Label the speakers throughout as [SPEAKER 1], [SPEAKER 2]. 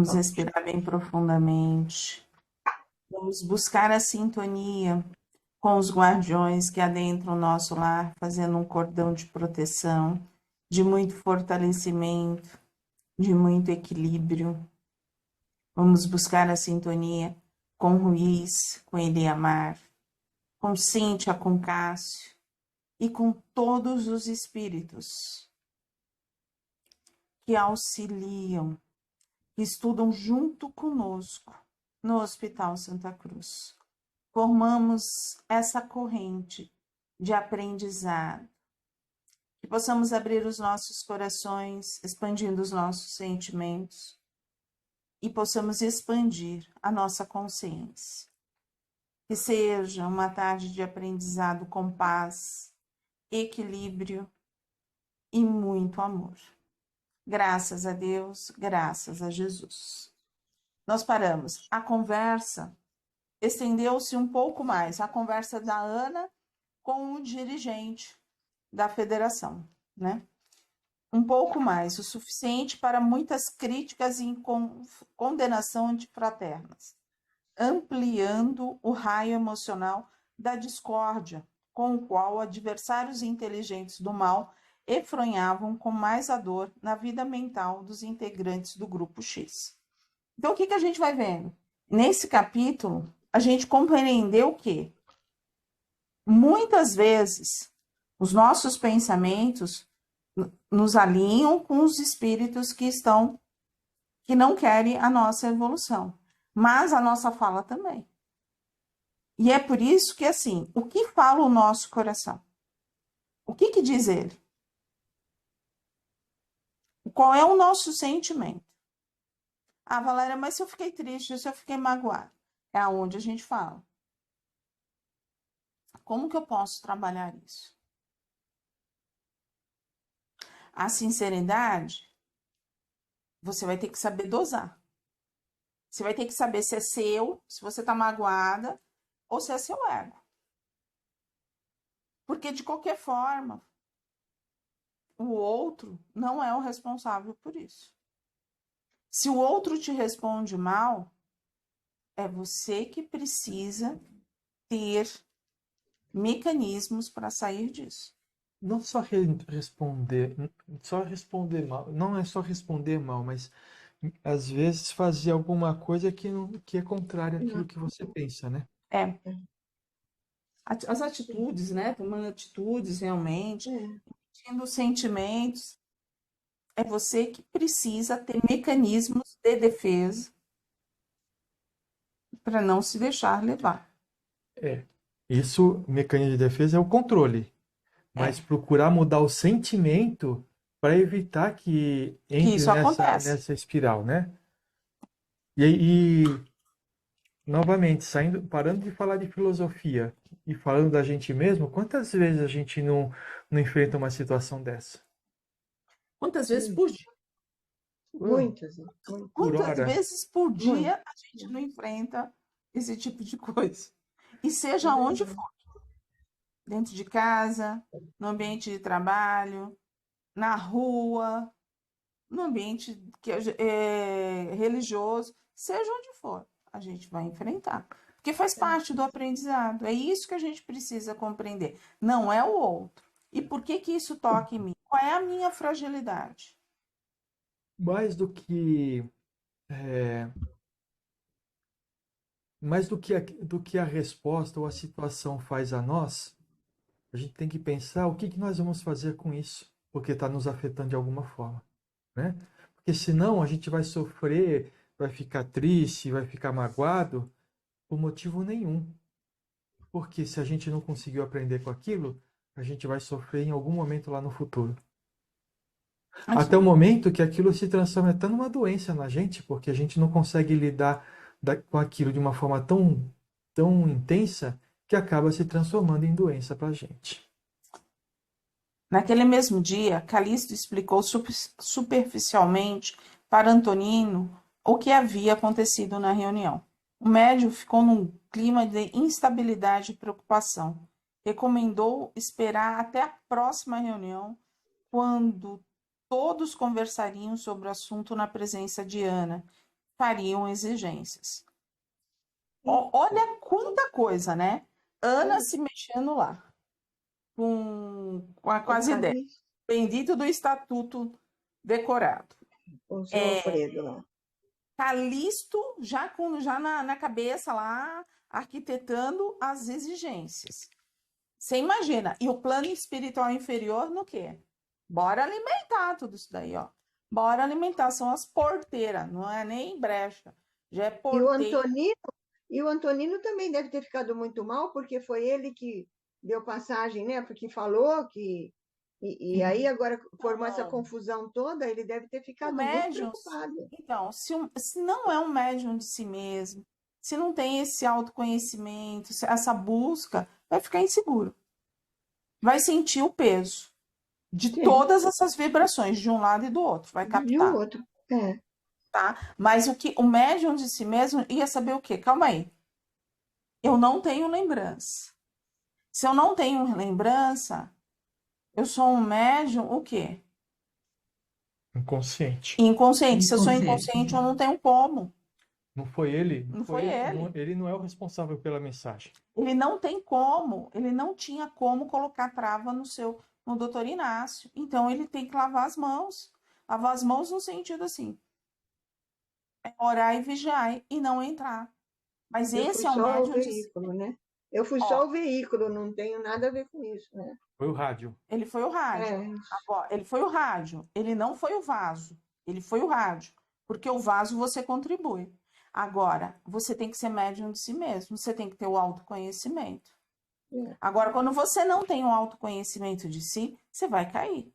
[SPEAKER 1] Vamos respirar bem profundamente. Vamos buscar a sintonia com os guardiões que adentram o nosso lar, fazendo um cordão de proteção, de muito fortalecimento, de muito equilíbrio. Vamos buscar a sintonia com Ruiz, com Eliamar, com Cíntia, com Cássio e com todos os espíritos que auxiliam, que estudam junto conosco no Hospital Santa Cruz. Formamos essa corrente de aprendizado, que possamos abrir os nossos corações, expandindo os nossos sentimentos e possamos expandir a nossa consciência. Que seja uma tarde de aprendizado com paz, equilíbrio e muito amor. Graças a Deus, graças a Jesus. Nós paramos. A conversa estendeu-se um pouco mais, a conversa da Ana com o dirigente da federação, né? Um pouco mais, o suficiente para muitas críticas e condenação antifraternas, ampliando o raio emocional da discórdia, com o qual adversários inteligentes do mal enfronhavam com mais a dor na vida mental dos integrantes do grupo X. Então, o que a gente vai vendo? Nesse capítulo, a gente compreendeu que, muitas vezes, os nossos pensamentos nos alinham com os espíritos que não querem a nossa evolução, mas a nossa fala também. E é por isso que, assim, o que fala o nosso coração? O que diz ele? Qual é o nosso sentimento? Ah, Valéria, mas se eu fiquei triste, se eu fiquei magoada, é aonde a gente fala. Como que eu posso trabalhar isso? A sinceridade, você vai ter que saber dosar. Você vai ter que saber se é seu, se você está magoada, ou se é seu ego. Porque, de qualquer forma, o outro não é o responsável por isso. Se o outro te responde mal, é você que precisa ter mecanismos para sair disso.
[SPEAKER 2] Não só responder mal, não é só responder mal, mas às vezes fazer alguma coisa que é contrária àquilo que você pensa, né?
[SPEAKER 1] É. As atitudes, né? Tomando atitudes realmente, tendo sentimentos. É você que precisa ter mecanismos de defesa para não se deixar levar.
[SPEAKER 2] É. Isso, mecanismo de defesa é o controle, mas procurar mudar o sentimento para evitar que
[SPEAKER 1] Que
[SPEAKER 2] entre
[SPEAKER 1] isso acontece.
[SPEAKER 2] nessa espiral, né? E novamente, parando de falar de filosofia e falando da gente mesmo, quantas vezes a gente não enfrenta uma situação dessa?
[SPEAKER 1] Quantas vezes por dia?
[SPEAKER 3] Muitas.
[SPEAKER 2] Por
[SPEAKER 1] Quantas
[SPEAKER 2] hora?
[SPEAKER 1] vezes por dia a gente não enfrenta esse tipo de coisa? E seja onde for. Dentro de casa, no ambiente de trabalho, na rua, no ambiente religioso, seja onde for, a gente vai enfrentar. Porque faz parte do aprendizado. É isso que a gente precisa compreender. Não é o outro. E por que isso toca em mim? Qual é a minha fragilidade?
[SPEAKER 2] Mais do que é, do que a resposta ou a situação faz a nós, a gente tem que pensar o que nós vamos fazer com isso, porque está nos afetando de alguma forma, né? Porque senão a gente vai sofrer, vai ficar triste, vai ficar magoado por motivo nenhum. Porque se a gente não conseguiu aprender com aquilo, a gente vai sofrer em algum momento lá no futuro. Até o momento que aquilo se transforma até numa doença na gente, porque a gente não consegue lidar com aquilo de uma forma tão intensa que acaba se transformando em doença para a gente.
[SPEAKER 1] Naquele mesmo dia, Calixto explicou superficialmente para Antonino o que havia acontecido na reunião. O médium ficou num clima de instabilidade e preocupação. Recomendou esperar até a próxima reunião, quando todos conversariam sobre o assunto na presença de Ana, fariam exigências. Olha quanta coisa, né? Ana se mexendo lá, com as ideias.
[SPEAKER 3] Calixto,
[SPEAKER 1] Bendito do estatuto decorado.
[SPEAKER 3] com o seu Alfredo lá.
[SPEAKER 1] Calixto já na cabeça lá, arquitetando as exigências. Você imagina. E o plano espiritual inferior no quê? Bora alimentar tudo isso daí, ó. Bora alimentar. São as porteiras, não é nem brecha. Já é
[SPEAKER 3] E o
[SPEAKER 1] porteira.
[SPEAKER 3] Antonino também deve ter ficado muito mal, porque foi ele que deu passagem, né? Porque falou que. E aí agora formou essa
[SPEAKER 1] Não.
[SPEAKER 3] confusão toda, ele deve ter
[SPEAKER 1] O
[SPEAKER 3] ficado muito
[SPEAKER 1] médium,
[SPEAKER 3] preocupado.
[SPEAKER 1] então, se não é um médium de si mesmo, se não tem esse autoconhecimento, essa busca, vai ficar inseguro. Vai sentir o peso de
[SPEAKER 3] Sim,
[SPEAKER 1] todas essas vibrações, de um lado e do outro, vai
[SPEAKER 3] e o
[SPEAKER 1] captar,
[SPEAKER 3] outro. É.
[SPEAKER 1] tá? Mas o médium de si mesmo ia saber o quê? Calma aí. Eu não tenho lembrança. Se eu não tenho lembrança, eu sou um médium, o quê?
[SPEAKER 2] Inconsciente.
[SPEAKER 1] Inconsciente. Se eu sou
[SPEAKER 4] Inconsciente.
[SPEAKER 1] inconsciente, eu não tenho como.
[SPEAKER 2] Não foi ele?
[SPEAKER 1] Não foi ele.
[SPEAKER 2] Ele não é o responsável pela mensagem.
[SPEAKER 1] Ele não tem como, ele não tinha como colocar trava no doutor Inácio. Então ele tem que lavar as mãos. Lavar as mãos no sentido assim, orar e vigiar e não entrar. Mas
[SPEAKER 3] Eu
[SPEAKER 1] esse
[SPEAKER 3] fui
[SPEAKER 1] é o
[SPEAKER 3] só o
[SPEAKER 1] médium de.
[SPEAKER 3] veículo, né? Eu fui
[SPEAKER 1] Ó,
[SPEAKER 3] só o veículo, não tenho nada a ver com isso, né?
[SPEAKER 2] Foi o rádio.
[SPEAKER 1] ele foi o rádio.
[SPEAKER 3] É,
[SPEAKER 1] Agora, ele foi o rádio. Ele não foi o vaso. Ele foi o rádio. Porque o vaso você contribui. Agora, você tem que ser médium de si mesmo. Você tem que ter o autoconhecimento.
[SPEAKER 3] é.
[SPEAKER 1] Agora, quando você não tem o autoconhecimento de si, você vai cair.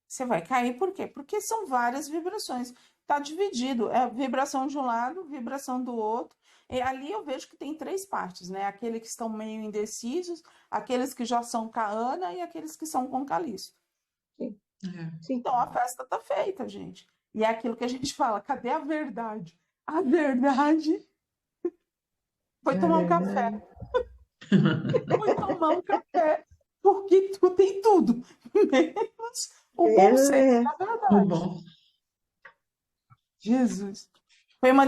[SPEAKER 1] Você vai cair por quê? Porque são várias vibrações. Está dividido. É vibração de um lado, vibração do outro. E ali eu vejo que tem três partes, né? Aqueles que estão meio indecisos, aqueles que já são com a Ana e aqueles que são com o Calixto.
[SPEAKER 4] É.
[SPEAKER 3] Sim.
[SPEAKER 1] Então a festa tá feita, gente. E é aquilo que a gente fala: cadê a verdade? A verdade foi tomar um café. Foi tomar um café. Porque tem tudo, menos o bom
[SPEAKER 3] Ele
[SPEAKER 1] senso
[SPEAKER 3] é.
[SPEAKER 1] da
[SPEAKER 4] O
[SPEAKER 1] verdade.
[SPEAKER 4] bom.
[SPEAKER 1] Jesus. Foi uma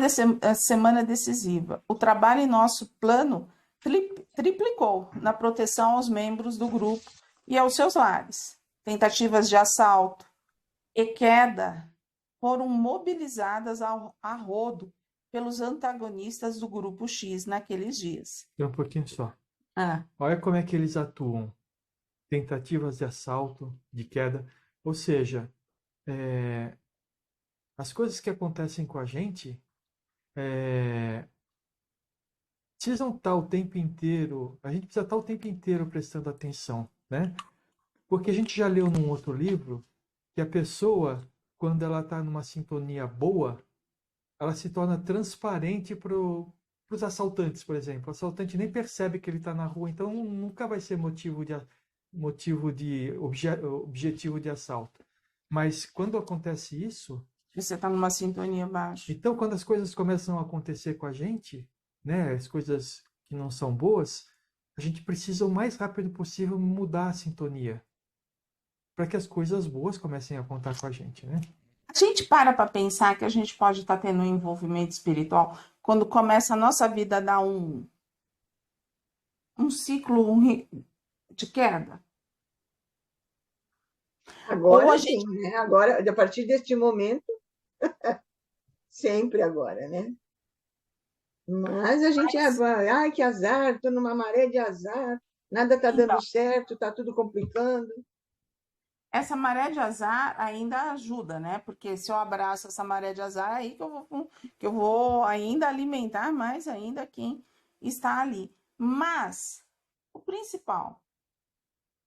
[SPEAKER 1] semana decisiva. O trabalho em nosso plano triplicou na proteção aos membros do grupo e aos seus lares. Tentativas de assalto e queda foram mobilizadas a rodo pelos antagonistas do grupo X naqueles dias.
[SPEAKER 2] Tem um pouquinho só.
[SPEAKER 1] Ah,
[SPEAKER 2] Olha como é que eles atuam. Tentativas de assalto, de queda. Ou seja, as coisas que acontecem com a gente precisam estar o tempo inteiro. A gente precisa estar o tempo inteiro prestando atenção, né? Porque a gente já leu num outro livro que a pessoa, quando ela está numa sintonia boa, ela se torna transparente para os assaltantes, por exemplo. O assaltante nem percebe que ele está na rua, então nunca vai ser objetivo de assalto. Mas quando acontece isso,
[SPEAKER 1] você está numa sintonia baixa.
[SPEAKER 2] então quando as coisas começam a acontecer com a gente, né, as coisas que não são boas, a gente precisa o mais rápido possível mudar a sintonia para que as coisas boas comecem a contar com a gente, né?
[SPEAKER 1] A gente para pensar que a gente pode estar tendo um envolvimento espiritual quando começa a nossa vida a dar um ciclo de queda.
[SPEAKER 3] Agora
[SPEAKER 1] Ou a
[SPEAKER 3] sim,
[SPEAKER 1] gente-
[SPEAKER 3] né? Agora, a partir deste momento, sempre agora, né? Mas a gente, ai, que azar, estou numa maré de azar, nada está dando
[SPEAKER 1] Então,
[SPEAKER 3] certo, está tudo complicando.
[SPEAKER 1] essa maré de azar ainda ajuda, né? Porque se eu abraço essa maré de azar, é aí que eu vou ainda alimentar mais ainda quem está ali. Mas o principal,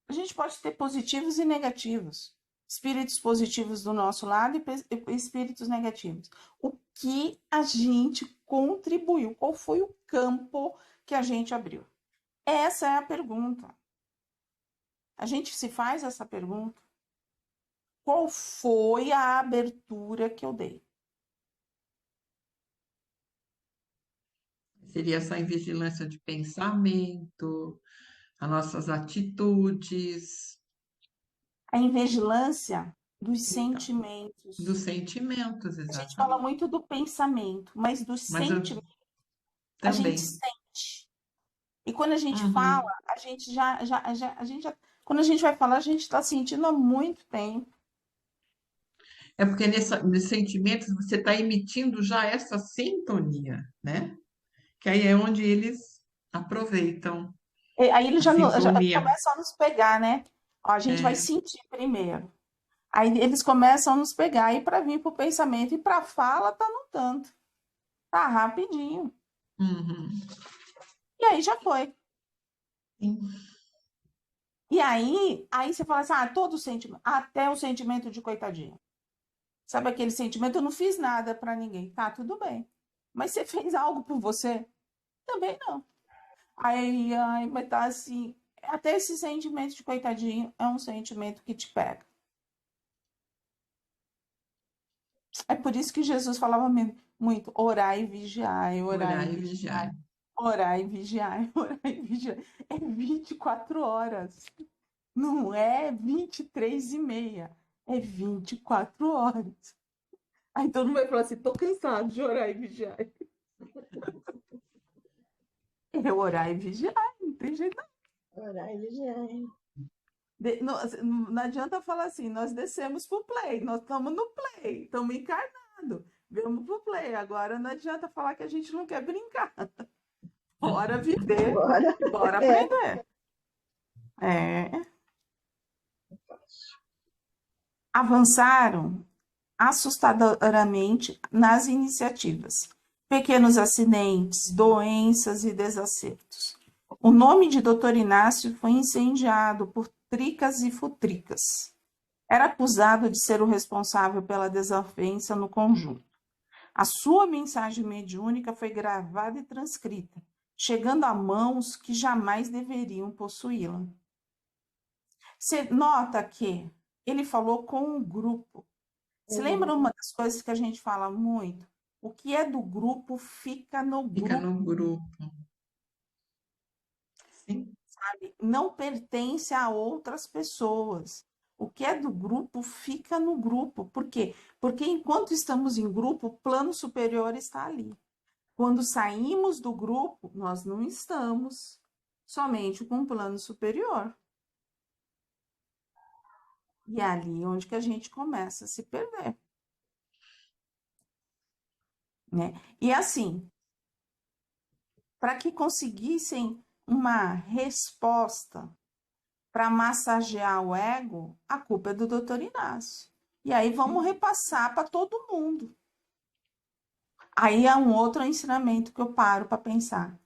[SPEAKER 1] a gente pode ter positivos e negativos. Espíritos positivos do nosso lado e espíritos negativos. O que a gente contribuiu? Qual foi o campo que a gente abriu? Essa é a pergunta. A gente se faz essa pergunta. Qual foi a abertura que eu dei?
[SPEAKER 4] Seria essa invigilância de pensamento, as nossas atitudes.
[SPEAKER 1] A invigilância dos
[SPEAKER 4] Então,
[SPEAKER 1] sentimentos.
[SPEAKER 4] dos sentimentos,
[SPEAKER 1] A gente fala
[SPEAKER 4] exatamente.
[SPEAKER 1] muito do pensamento, mas dos
[SPEAKER 4] Mas eu
[SPEAKER 1] sentimentos a gente
[SPEAKER 4] também.
[SPEAKER 1] sente. E quando a gente fala,
[SPEAKER 4] Uhum.
[SPEAKER 1] a gente quando a gente vai falar, a gente está sentindo há muito tempo.
[SPEAKER 4] É porque nesses sentimentos você está emitindo já essa sintonia, né? Que aí é onde eles aproveitam
[SPEAKER 1] E aí eles
[SPEAKER 4] a
[SPEAKER 1] já
[SPEAKER 4] sintonia.
[SPEAKER 1] começam a nos pegar, né? Ó, a gente vai
[SPEAKER 4] É,
[SPEAKER 1] sentir primeiro. Aí eles começam a nos pegar aí para vir para o pensamento e para a fala tá no tanto. Tá rapidinho.
[SPEAKER 4] uhum.
[SPEAKER 1] E aí já foi.
[SPEAKER 4] Sim.
[SPEAKER 1] E aí você fala assim, todo sentimento, até o sentimento de coitadinho. Sabe aquele sentimento? Eu não fiz nada para ninguém. Tá, tudo bem. Mas você fez algo por você? Também não. Ai, mas tá assim. Até esse sentimento de coitadinho é um sentimento que te pega. É por isso que Jesus falava muito: orai e vigiai, orai e
[SPEAKER 4] Orar e
[SPEAKER 1] vigiai,
[SPEAKER 4] vigiar.
[SPEAKER 1] orai e vigiai, orai e vigiai. É 24 horas. Não é 23h30. É 24 horas. Aí todo mundo vai falar assim: tô cansado de orar e vigiar. É orar e vigiar, não tem jeito.
[SPEAKER 3] Orar e vigiar.
[SPEAKER 1] Não adianta falar assim, nós descemos pro play, nós estamos no play, estamos encarnados, vamos pro play. Agora não adianta falar que a gente não quer brincar. Bora viver
[SPEAKER 3] Bora.
[SPEAKER 1] e bora
[SPEAKER 3] É.
[SPEAKER 1] aprender. É. Avançaram assustadoramente nas iniciativas. Pequenos acidentes, doenças e desacertos. O nome de Dr. Inácio foi incendiado por tricas e futricas. Era acusado de ser o responsável pela desavença no conjunto. A sua mensagem mediúnica foi gravada e transcrita, chegando a mãos que jamais deveriam possuí-la. Você nota que ele falou com um grupo. Você lembra uma das coisas que a gente fala muito? O que é do grupo fica no
[SPEAKER 4] Fica
[SPEAKER 1] grupo,
[SPEAKER 4] no grupo. Sim.
[SPEAKER 1] sabe? Não pertence a outras pessoas. O que é do grupo fica no grupo. Por quê? Porque enquanto estamos em grupo, o plano superior está ali. Quando saímos do grupo, nós não estamos somente com o plano superior. E é ali onde que a gente começa a se perder, né? E assim, para que conseguissem uma resposta para massagear o ego, a culpa é do doutor Inácio. E aí vamos repassar para todo mundo. Aí é um outro ensinamento que eu paro para pensar.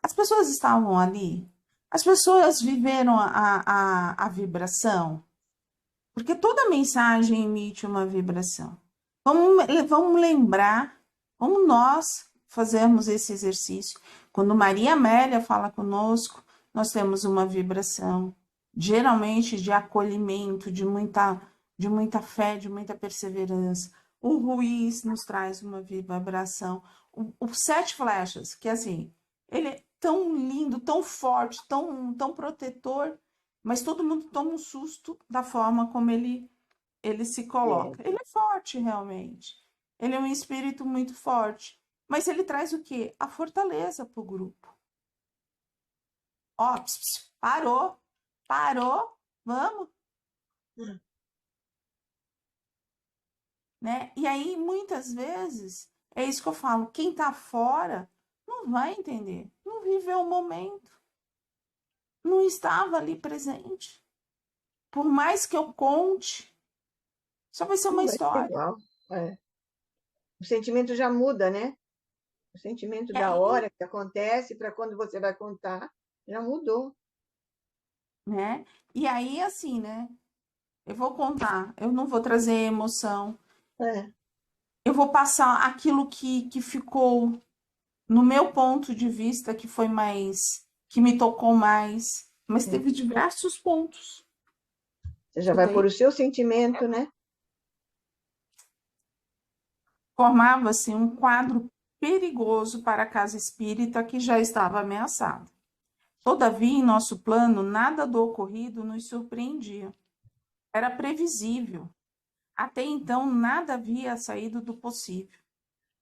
[SPEAKER 1] As pessoas estavam ali, as pessoas viveram a vibração, porque toda mensagem emite uma vibração. Vamos lembrar, vamos nós fazermos esse exercício. Quando Maria Amélia fala conosco, nós temos uma vibração, geralmente de acolhimento, de muita fé, de muita perseverança. O Ruiz nos traz uma vibração. O Sete Flechas, que assim, ele é tão lindo, tão forte, tão protetor, mas todo mundo toma um susto da forma como ele se
[SPEAKER 3] É.
[SPEAKER 1] coloca. Ele é forte, realmente. Ele é um espírito muito forte. Mas ele traz o quê? A fortaleza para o grupo. Ó, parou, vamos, né? E aí, muitas vezes, é isso que eu falo, quem está fora não vai entender, não viveu o momento, não estava ali presente. Por mais que eu conte, só vai ser uma
[SPEAKER 3] Não vai ser
[SPEAKER 1] história.
[SPEAKER 3] igual. É. O sentimento já muda, né? O sentimento
[SPEAKER 1] E
[SPEAKER 3] da
[SPEAKER 1] aí,
[SPEAKER 3] hora que acontece para quando você vai contar já mudou.
[SPEAKER 1] né? E aí, assim, né? Eu vou contar, eu não vou trazer emoção,
[SPEAKER 3] É.
[SPEAKER 1] eu vou passar aquilo que ficou no meu ponto de vista, que foi mais, que me tocou mais, mas
[SPEAKER 3] É.
[SPEAKER 1] teve diversos pontos.
[SPEAKER 3] Você já vai pôr
[SPEAKER 1] Escutei.
[SPEAKER 3] o seu sentimento, né?
[SPEAKER 1] Formava-se um quadro perigoso para a casa espírita que já estava ameaçada. Todavia, em nosso plano, nada do ocorrido nos surpreendia. Era previsível. Até então, nada havia saído do possível.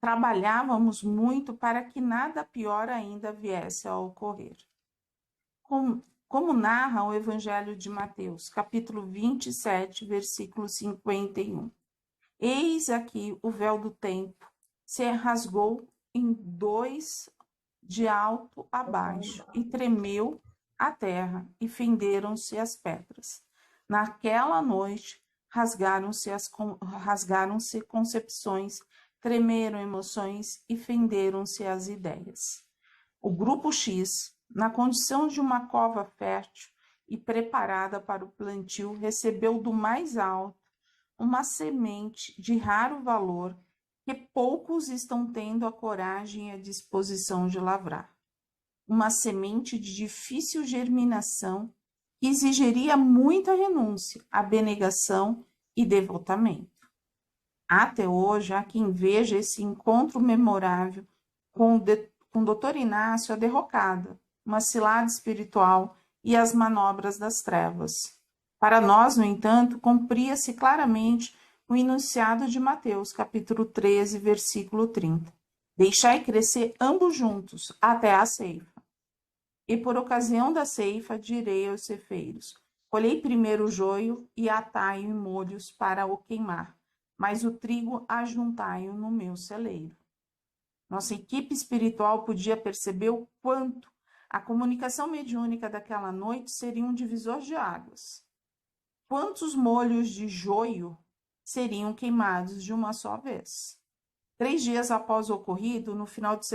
[SPEAKER 1] Trabalhávamos muito para que nada pior ainda viesse a ocorrer. Como narra o Evangelho de Mateus, capítulo 27, versículo 51. Eis aqui o véu do templo se rasgou em dois de alto a baixo, e tremeu a terra, e fenderam-se as pedras. Naquela noite, rasgaram-se concepções, tremeram emoções e fenderam-se as ideias. O grupo X, na condição de uma cova fértil e preparada para o plantio, recebeu do mais alto uma semente de raro valor que poucos estão tendo a coragem e a disposição de lavrar. Uma semente de difícil germinação que exigiria muita renúncia, abnegação e devotamento. Até hoje, há quem veja esse encontro memorável com o Dr. Inácio a derrocada, uma cilada espiritual e as manobras das trevas. Para nós, no entanto, cumpria-se claramente o enunciado de Mateus, capítulo 13, versículo 30. Deixai crescer ambos juntos até a ceifa. E por ocasião da ceifa, direi aos ceifeiros: colhei primeiro o joio e atai-o em molhos para o queimar, mas o trigo ajuntai-o no meu celeiro. Nossa equipe espiritual podia perceber o quanto a comunicação mediúnica daquela noite seria um divisor de águas. Quantos molhos de joio seriam queimados de uma só vez? 3 dias após o ocorrido, no final de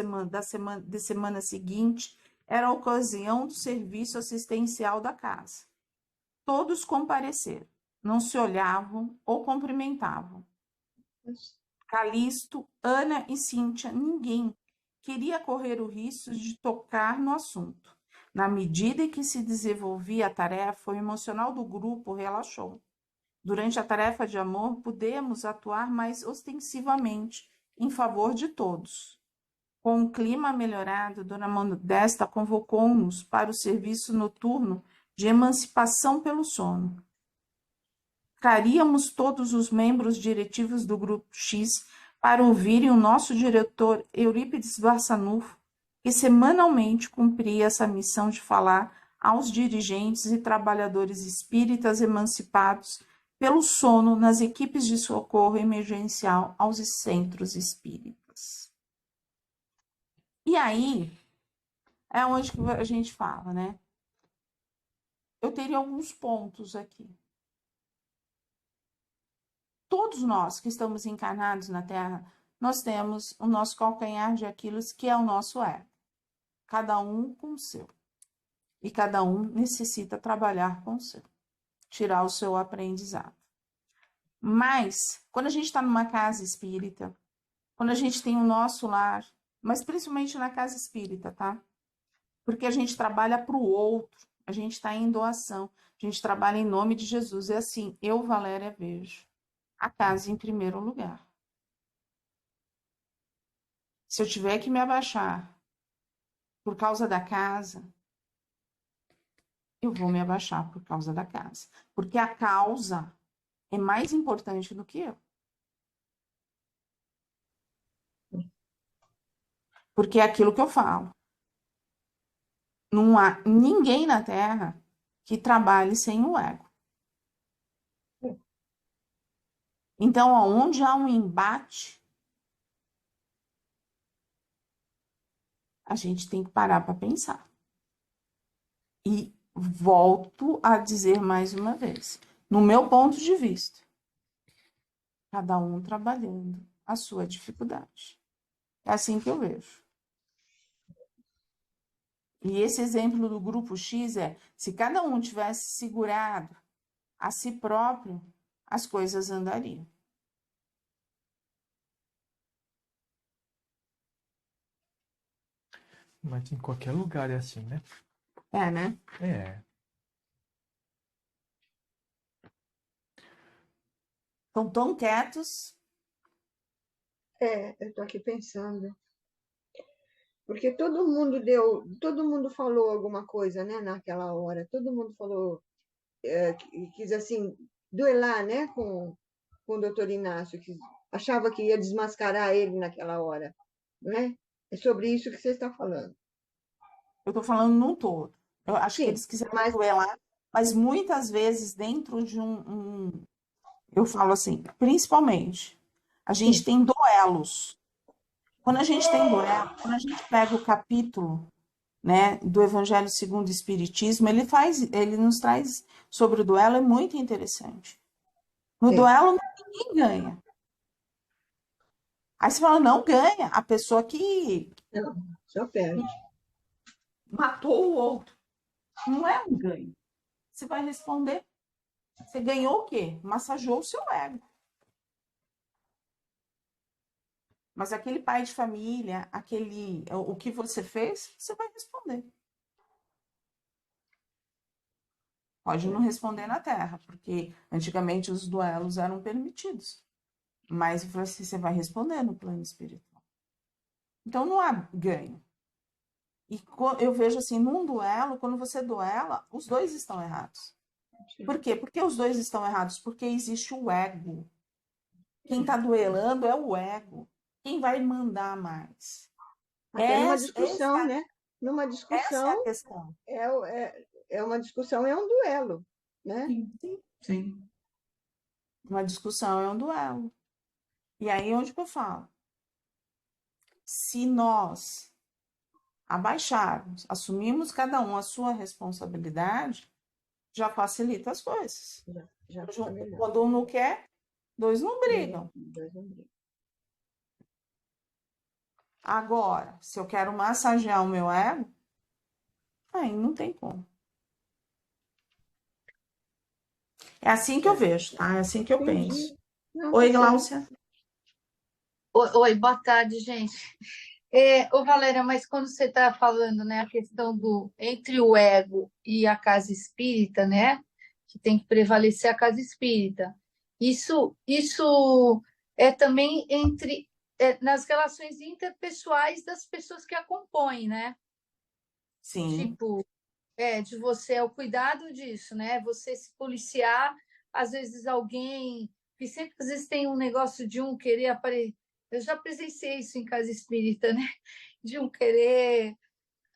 [SPEAKER 1] semana seguinte, era a ocasião do serviço assistencial da casa. Todos compareceram, não se olhavam ou cumprimentavam. Calixto, Ana e Cíntia, ninguém queria correr o risco de tocar no assunto. Na medida em que se desenvolvia a tarefa, o emocional do grupo relaxou. Durante a tarefa de amor, pudemos atuar mais ostensivamente em favor de todos. Com o clima melhorado, Dona Modesta convocou-nos para o serviço noturno de emancipação pelo sono. Traríamos todos os membros diretivos do Grupo X para ouvirem o nosso diretor Eurípides Barçanufo, que semanalmente cumpria essa missão de falar aos dirigentes e trabalhadores espíritas emancipados pelo sono nas equipes de socorro emergencial aos centros espíritas. E aí é onde a gente fala, né? Eu teria alguns pontos aqui. Todos nós que estamos encarnados na Terra, nós temos o nosso calcanhar de Aquiles, que é o nosso ego. Cada um com o seu. E cada um necessita trabalhar com o seu. Tirar o seu aprendizado. Mas, quando a gente está numa casa espírita, quando a gente tem o nosso lar, mas principalmente na casa espírita, tá? Porque a gente trabalha para o outro, a gente está em doação, a gente trabalha em nome de Jesus. É assim, eu, Valéria, vejo a casa em primeiro lugar. Se eu tiver que me abaixar por causa da casa, eu vou me abaixar por causa da casa. Porque a causa é mais importante do que eu. Porque é aquilo que eu falo. Não há ninguém na Terra que trabalhe sem o ego. Então, onde há um embate, a gente tem que parar para pensar. E volto a dizer mais uma vez, no meu ponto de vista, cada um trabalhando a sua dificuldade. É assim que eu vejo. E esse exemplo do grupo X é, se cada um tivesse segurado a si próprio, as coisas andariam.
[SPEAKER 2] Mas em qualquer lugar é assim, né?
[SPEAKER 1] É, né?
[SPEAKER 2] É.
[SPEAKER 1] Estão tão quietos.
[SPEAKER 3] Eu estou aqui pensando. Porque todo mundo falou alguma coisa, né, naquela hora. Todo mundo falou, quis assim, duelar, né, com com o doutor Inácio, que achava que ia desmascarar ele naquela hora, não é? É sobre isso que você está falando.
[SPEAKER 1] Eu estou falando num todo. Eu acho que
[SPEAKER 3] Sim,
[SPEAKER 1] eles quiseram
[SPEAKER 3] mas
[SPEAKER 1] duelar, mas muitas vezes dentro de eu falo assim, principalmente, a gente
[SPEAKER 3] sim,
[SPEAKER 1] tem duelos. Quando a gente tem duelo, quando a gente pega o capítulo, né, do Evangelho segundo o Espiritismo, ele nos traz sobre o duelo, é muito interessante. No
[SPEAKER 3] é.
[SPEAKER 1] duelo, ninguém ganha. Aí você fala, não ganha a pessoa que
[SPEAKER 3] Não, só perde.
[SPEAKER 1] matou o outro. Não é um ganho. Você vai responder, você ganhou o quê? Massageou o seu ego. Mas aquele pai de família, o que você fez, você vai responder. Pode não responder na Terra, porque antigamente os duelos eram permitidos. Mas você vai responder no plano espiritual. Então não há ganho. E eu vejo assim, num duelo, quando você duela, os dois estão errados. Por quê? Por que os dois estão errados? Porque existe o ego. Quem está duelando é o ego. Quem vai mandar mais?
[SPEAKER 3] Até numa
[SPEAKER 1] Essa,
[SPEAKER 3] discussão, né? Numa
[SPEAKER 1] essa é
[SPEAKER 3] discussão,
[SPEAKER 1] a questão.
[SPEAKER 3] é uma discussão, é um duelo, né?
[SPEAKER 4] Sim, sim.
[SPEAKER 1] Uma discussão é um duelo. E aí onde que eu falo? Se nós abaixarmos, assumirmos cada um a sua responsabilidade, já facilita as coisas.
[SPEAKER 3] Já fica melhor.
[SPEAKER 1] Quando um não quer, dois não brigam.
[SPEAKER 3] Dois não brigam.
[SPEAKER 1] Agora, se eu quero massagear o meu ego, aí não tem como. É assim que eu vejo, tá? É assim que eu penso.
[SPEAKER 3] Entendi. Não, tá
[SPEAKER 1] Oi,
[SPEAKER 3] certo.
[SPEAKER 1] Gláucia.
[SPEAKER 5] Oi, boa tarde, gente. Ô, Valéria, mas quando você está falando, né, a questão do entre o ego e a casa espírita, né, que tem que prevalecer a casa espírita, isso é também nas relações interpessoais das pessoas que a compõem, né?
[SPEAKER 1] Sim,
[SPEAKER 5] Tipo, de você, é o cuidado disso, né? Você se policiar, às vezes alguém, que sempre às vezes tem um negócio de um querer aparecer. Eu já presenciei isso em casa espírita, né? De um querer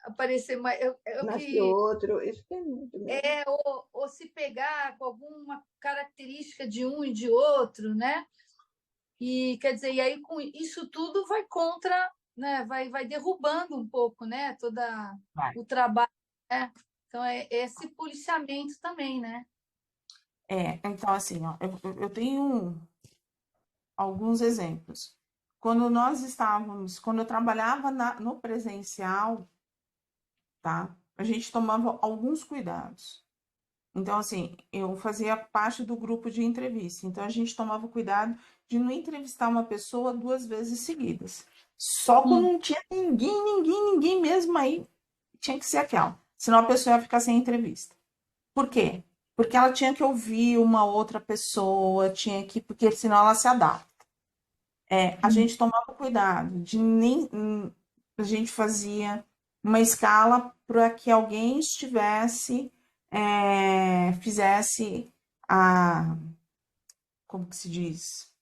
[SPEAKER 5] aparecer mais.
[SPEAKER 3] Mais que outro, isso tem muito mesmo.
[SPEAKER 5] Ou se pegar com alguma característica de um e de outro, né? E quer dizer, e aí com isso tudo vai contra, né? Vai derrubando um pouco, né? Toda
[SPEAKER 1] vai.
[SPEAKER 5] o trabalho, né? Então é esse policiamento também, né?
[SPEAKER 1] Então assim, ó, eu tenho alguns exemplos. Quando eu trabalhava no presencial, tá? A gente tomava alguns cuidados. Então, assim, eu fazia parte do grupo de entrevista. Então, a gente tomava cuidado de não entrevistar uma pessoa 2 vezes seguidas. Só quando não tinha ninguém mesmo aí, tinha que ser aquela. Senão a pessoa ia ficar sem entrevista. Por quê? Porque ela tinha que ouvir uma outra pessoa, porque senão ela se adapta. A gente tomava cuidado de nem. A gente fazia uma escala para que alguém fizesse a. Como que se diz?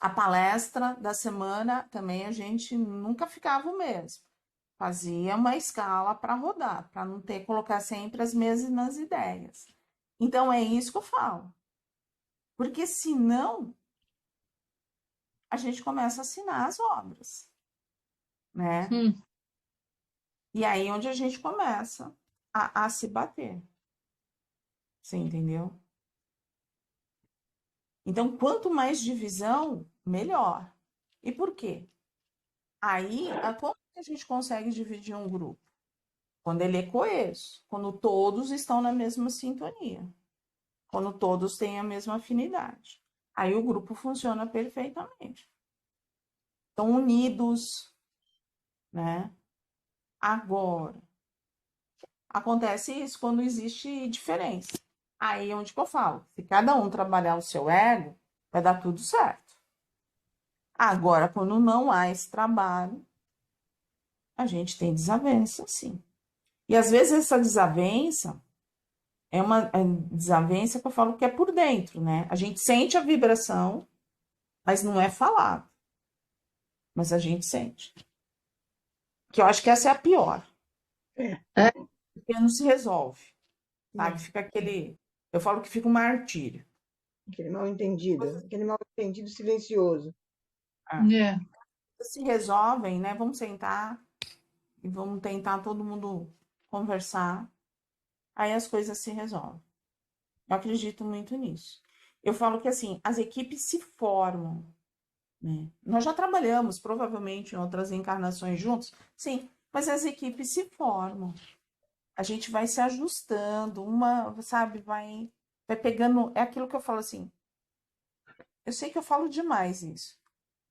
[SPEAKER 1] A palestra da semana também a gente nunca ficava o mesmo. Fazia uma escala para rodar, para não ter colocar sempre as mesmas ideias. Então é isso que eu falo. Porque senão a gente começa a assinar as obras, né? E aí onde a gente começa a se bater. Você entendeu? Então, quanto mais divisão, melhor. E por quê? Aí, como que a gente consegue dividir um grupo? Quando ele é coeso, quando todos estão na mesma sintonia, quando todos têm a mesma afinidade. Aí o grupo funciona perfeitamente. Estão unidos, né? Agora, acontece isso quando existe diferença. Aí é onde que eu falo, se cada um trabalhar o seu ego, vai dar tudo certo. Agora, quando não há esse trabalho, a gente tem desavença, sim. E às vezes essa desavença É uma desavença que eu falo que é por dentro, né? A gente sente a vibração, mas não é falado. Mas a gente sente. Que eu acho que essa é a pior.
[SPEAKER 5] É.
[SPEAKER 1] Porque não se resolve, sabe?
[SPEAKER 3] Não,
[SPEAKER 1] Fica aquele... Eu falo que fica um martírio.
[SPEAKER 3] aquele mal-entendido silencioso.
[SPEAKER 5] É.
[SPEAKER 1] Se resolvem, né? Vamos sentar e vamos tentar todo mundo conversar. Aí as coisas se resolvem. Eu acredito muito nisso. Eu falo que assim, as equipes se formam, né? Nós já trabalhamos provavelmente em outras encarnações juntos, sim, mas as equipes se formam. A gente vai se ajustando, uma, sabe, vai pegando. É aquilo que eu falo assim. Eu sei que eu falo demais isso,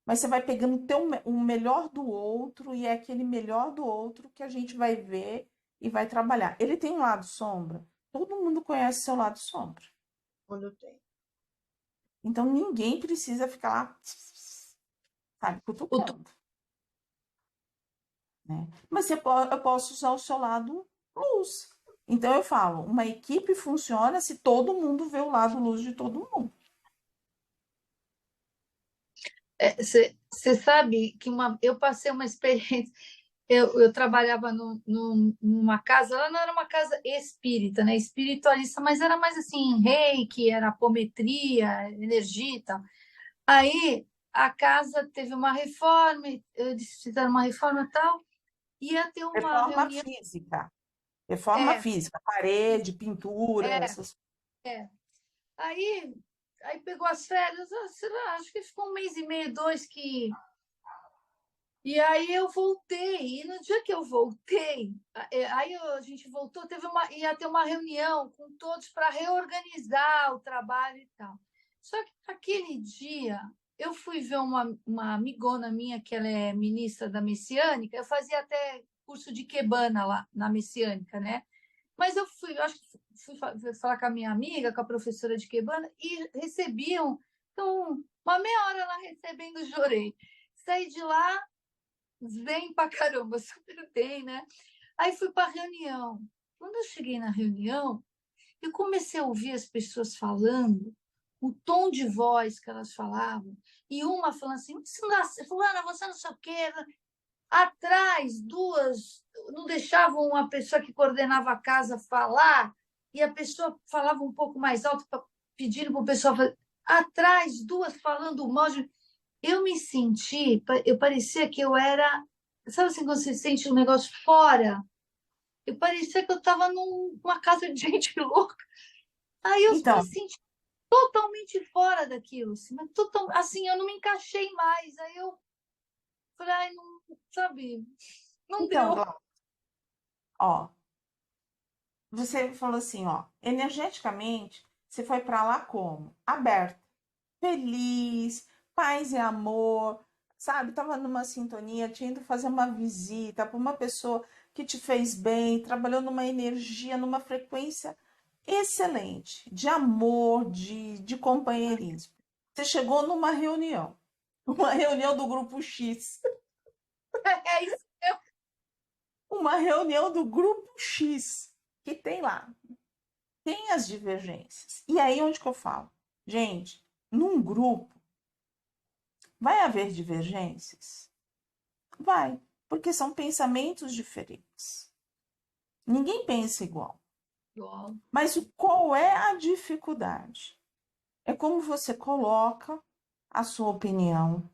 [SPEAKER 1] mas você vai pegando o melhor do outro e é aquele melhor do outro que a gente vai ver e vai trabalhar. Ele tem um lado sombra. Todo mundo conhece seu lado sombra.
[SPEAKER 3] Quando tem.
[SPEAKER 1] Então ninguém precisa ficar lá, sabe, cutucando, né? Mas eu posso usar o seu lado luz. Então eu falo, uma equipe funciona se todo mundo vê o lado luz de todo mundo.
[SPEAKER 5] Você sabe que eu passei uma experiência. Eu trabalhava numa casa, ela não era uma casa espírita, né? Espiritualista, mas era mais assim, reiki, era apometria, energia e tal. Aí a casa teve uma reforma, eles fizeram uma reforma e tal, ia ter uma
[SPEAKER 1] Reforma
[SPEAKER 5] reunião.
[SPEAKER 1] física. Reforma
[SPEAKER 5] É,
[SPEAKER 1] física, parede, pintura,
[SPEAKER 5] é,
[SPEAKER 1] essas...
[SPEAKER 5] é. Aí, aí pegou as férias, sei lá, acho que ficou um mês e meio, dois que. E aí eu voltei, e no dia que eu voltei, aí a gente voltou, ia ter uma reunião com todos para reorganizar o trabalho e tal. Só que naquele dia eu fui ver uma amigona minha, que ela é ministra da Messiânica, eu fazia até curso de Quebana lá na Messiânica, né? Mas eu acho que fui falar com a minha amiga, com a professora de Quebana, e recebiam, então, uma meia hora lá recebendo, chorei. Saí de lá bem pra caramba, super bem, né? Aí fui para a reunião. Quando eu cheguei na reunião, eu comecei a ouvir as pessoas falando, o tom de voz que elas falavam, e uma falando assim, fulana, você não sei o quê. Atrás, duas não deixavam uma pessoa que coordenava a casa falar, e a pessoa falava um pouco mais alto, pedindo para o pessoal fazer. Atrás, duas falando mal. Eu me senti, eu parecia que eu era. Sabe assim, quando você sente um negócio fora? Eu parecia que eu estava numa casa de gente louca. Aí eu me
[SPEAKER 1] Então,
[SPEAKER 5] senti totalmente fora daquilo. Assim, mas assim, eu não me encaixei mais. Aí eu falei, ai, não, sabe, não
[SPEAKER 1] então,
[SPEAKER 5] deu.
[SPEAKER 1] Glauco, ó, você falou assim, ó, energeticamente, você foi para lá como? Aberto, feliz, paz e amor, sabe? Tava numa sintonia, tinha ido fazer uma visita para uma pessoa que te fez bem, trabalhou numa energia, numa frequência excelente, de amor, de companheirismo. Você chegou numa reunião, uma reunião do grupo X,
[SPEAKER 5] É isso.
[SPEAKER 1] uma reunião do grupo X, que tem lá, tem as divergências. E aí onde que eu falo? Gente, num grupo vai haver divergências? Vai, porque são pensamentos diferentes. Ninguém pensa igual. Mas qual é a dificuldade? É como você coloca a sua opinião.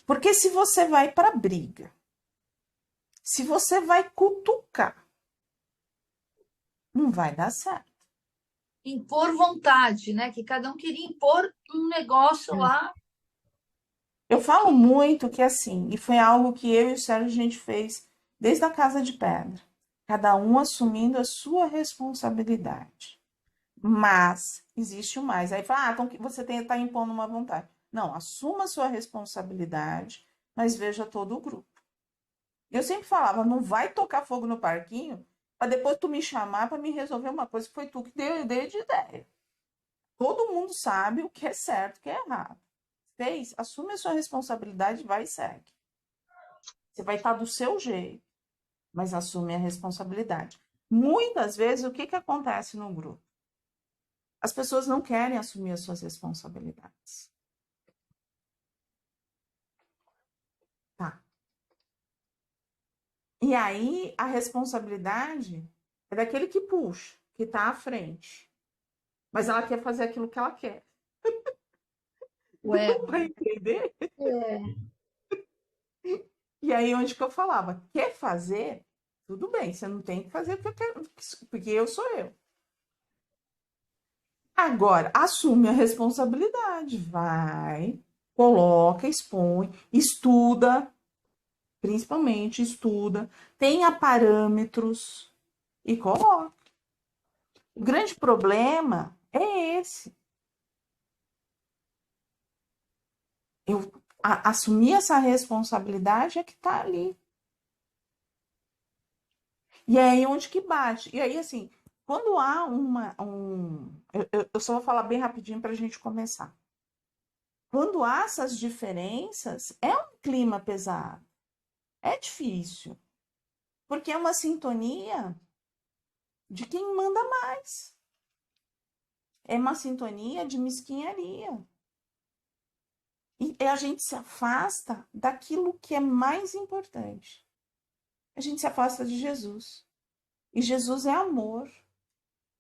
[SPEAKER 1] Porque se você vai para a briga, se você vai cutucar, não vai dar certo.
[SPEAKER 5] Impor vontade, né? Que cada um queria impor um negócio lá
[SPEAKER 1] Eu falo
[SPEAKER 5] que.
[SPEAKER 1] muito que assim, e foi algo que eu e o Sérgio a gente fez desde a Casa de Pedra, cada um assumindo a sua responsabilidade. Mas existe o mais. Aí fala, então você está impondo uma vontade. Não, assuma a sua responsabilidade, mas veja todo o grupo. Eu sempre falava, não vai tocar fogo no parquinho para depois tu me chamar para me resolver uma coisa que foi tu que deu ideia de ideia. Todo mundo sabe o que é certo, o que é errado. Fez, assume a sua responsabilidade, vai e segue. Você vai estar do seu jeito, mas assume a responsabilidade. Muitas vezes, o que que acontece no grupo? As pessoas não querem assumir as suas responsabilidades. Tá. E aí, a responsabilidade é daquele que puxa, que está à frente. Mas ela quer fazer aquilo que ela quer.
[SPEAKER 5] Ué,
[SPEAKER 1] Deu para entender?
[SPEAKER 5] é,
[SPEAKER 1] E aí, onde que eu falava? Quer fazer? Tudo bem, você não tem que fazer porque eu quero, porque eu sou eu. Agora, assume a responsabilidade. Vai, coloca, expõe, estuda, principalmente estuda, tenha parâmetros e coloca. O grande problema é esse. Eu assumir essa responsabilidade é que está ali. E é aí onde que bate. E aí, assim, quando há eu só vou falar bem rapidinho para a gente começar. Quando há essas diferenças, é um clima pesado. É difícil. Porque é uma sintonia de quem manda mais. É uma sintonia de mesquinharia. E a gente se afasta daquilo que é mais importante. A gente se afasta de Jesus. E Jesus é amor.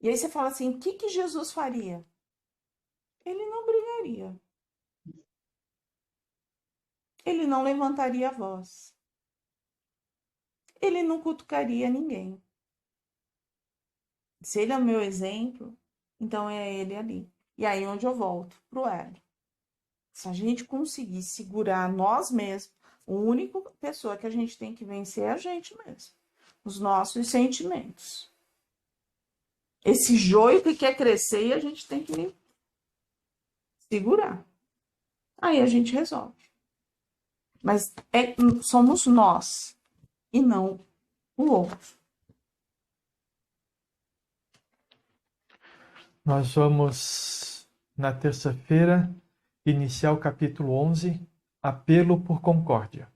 [SPEAKER 1] E aí você fala assim, o que que Jesus faria? Ele não brigaria. Ele não levantaria a voz. Ele não cutucaria ninguém. Se ele é o meu exemplo, então é ele ali. E aí onde eu volto pro Hélio. Se a gente conseguir segurar nós mesmos, a única pessoa que a gente tem que vencer é a gente mesmo. Os nossos sentimentos. Esse joio que quer crescer e a gente tem que segurar. Aí a gente resolve. Mas somos nós e não o outro.
[SPEAKER 2] Nós vamos, na terça-feira, iniciar o capítulo 11, Apelo por Concórdia.